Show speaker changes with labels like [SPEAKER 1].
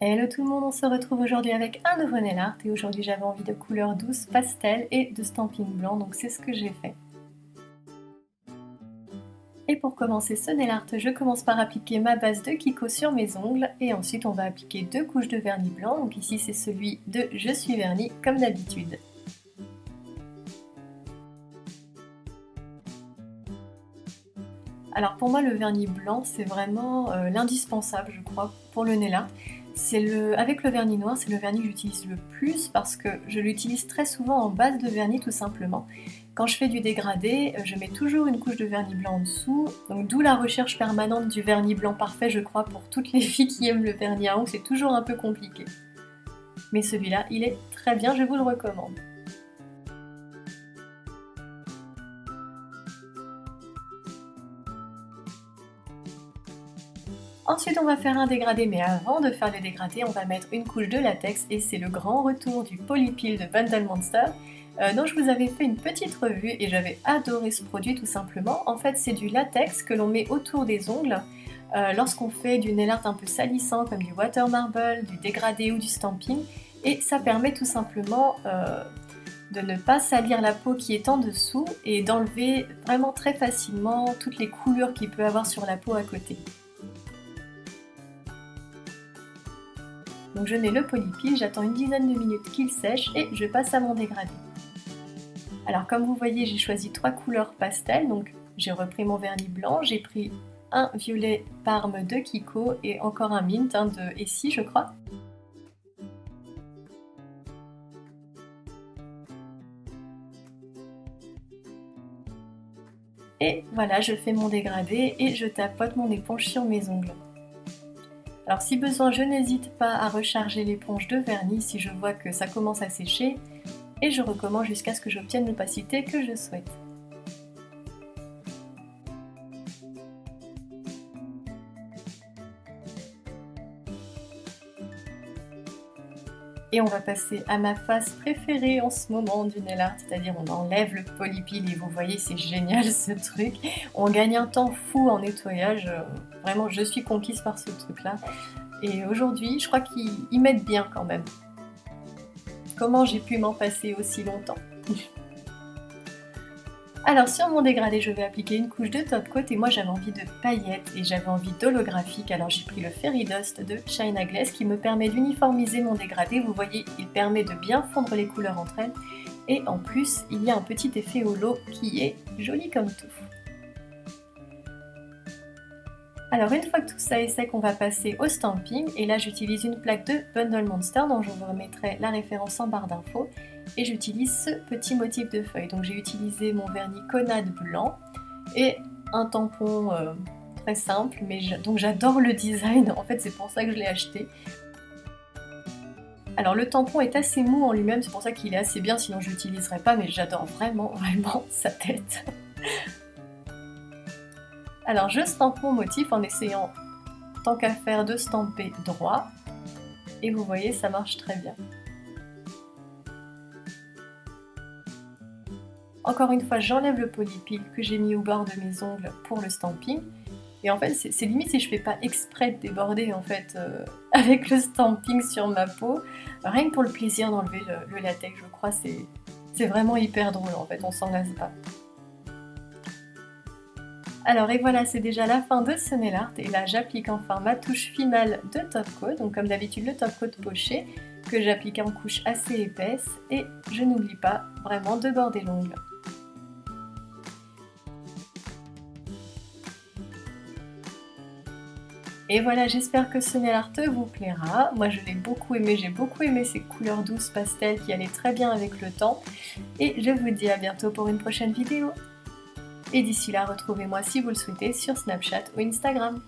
[SPEAKER 1] Hello tout le monde, on se retrouve aujourd'hui avec un nouveau nail art et aujourd'hui j'avais envie de couleurs douces, pastel et de stamping blanc, donc c'est ce que j'ai fait. Et pour commencer ce nail art, je commence par appliquer ma base de Kiko sur mes ongles et ensuite on va appliquer 2 couches de vernis blanc, donc ici c'est celui de Je suis vernis comme d'habitude. Alors pour moi le vernis blanc c'est vraiment l'indispensable je crois pour le nail art. Avec le vernis noir, c'est le vernis que j'utilise le plus parce que je l'utilise très souvent en base de vernis tout simplement. Quand je fais du dégradé, je mets toujours une couche de vernis blanc en dessous, donc d'où la recherche permanente du vernis blanc parfait je crois pour toutes les filles qui aiment le vernis à ongles, c'est toujours un peu compliqué. Mais celui-là, il est très bien, je vous le recommande. Ensuite on va faire un dégradé, mais avant de faire le dégradé, on va mettre une couche de latex et c'est le grand retour du Polypil de Bundle Monster dont je vous avais fait une petite revue et j'avais adoré ce produit tout simplement. En fait c'est du latex que l'on met autour des ongles lorsqu'on fait du nail art un peu salissant comme du water marble, du dégradé ou du stamping et ça permet tout simplement de ne pas salir la peau qui est en dessous et d'enlever vraiment très facilement toutes les coulures qu'il peut avoir sur la peau à côté. Donc je mets le Polypil, j'attends une dizaine de minutes qu'il sèche et je passe à mon dégradé. Alors comme vous voyez, j'ai choisi 3 couleurs pastel, donc j'ai repris mon vernis blanc, j'ai pris un violet Parme de Kiko et encore un mint de Essie je crois. Et voilà, je fais mon dégradé et je tapote mon éponge sur mes ongles. Alors si besoin, je n'hésite pas à recharger l'éponge de vernis si je vois que ça commence à sécher et je recommence jusqu'à ce que j'obtienne l'opacité que je souhaite. Et on va passer à ma phase préférée en ce moment du nail art, c'est-à-dire on enlève le Polypil et vous voyez c'est génial ce truc. On gagne un temps fou en nettoyage, vraiment je suis conquise par ce truc là. Et aujourd'hui je crois qu'ils m'aident bien quand même. Comment j'ai pu m'en passer aussi longtemps? Alors sur mon dégradé, je vais appliquer une couche de top coat et moi j'avais envie de paillettes et j'avais envie d'holographique. Alors j'ai pris le Fairy Dust de China Glaze qui me permet d'uniformiser mon dégradé. Vous voyez, il permet de bien fondre les couleurs entre elles. Et en plus, il y a un petit effet holo qui est joli comme tout. Alors une fois que tout ça est sec, on va passer au stamping. Et là j'utilise une plaque de Bundle Monster dont je vous remettrai la référence en barre d'infos. Et j'utilise ce petit motif de feuille. Donc j'ai utilisé mon vernis Conade blanc et un tampon très simple, mais donc j'adore le design, en fait c'est pour ça que je l'ai acheté. Alors le tampon est assez mou en lui-même, c'est pour ça qu'il est assez bien, sinon je l'utiliserais pas, mais j'adore vraiment sa tête. Alors je stampe mon motif en essayant, tant qu'à faire, de stamper droit, et vous voyez ça marche très bien. Encore une fois, j'enlève le Polypil que j'ai mis au bord de mes ongles pour le stamping. Et en fait, c'est limite si je fais pas exprès de déborder en fait avec le stamping sur ma peau. Rien que pour le plaisir d'enlever le latex, je crois, c'est vraiment hyper drôle en fait, on s'en lasse pas. Alors et voilà, c'est déjà la fin de ce nail art et là j'applique enfin ma touche finale de top coat, donc comme d'habitude le top coat poché que j'applique en couche assez épaisse et je n'oublie pas vraiment de border l'ongle. Et voilà, j'espère que ce nail art vous plaira. Moi je l'ai beaucoup aimé, j'ai beaucoup aimé ces couleurs douces pastel qui allaient très bien avec le temps. Et je vous dis à bientôt pour une prochaine vidéo. Et d'ici là, retrouvez-moi si vous le souhaitez sur Snapchat ou Instagram.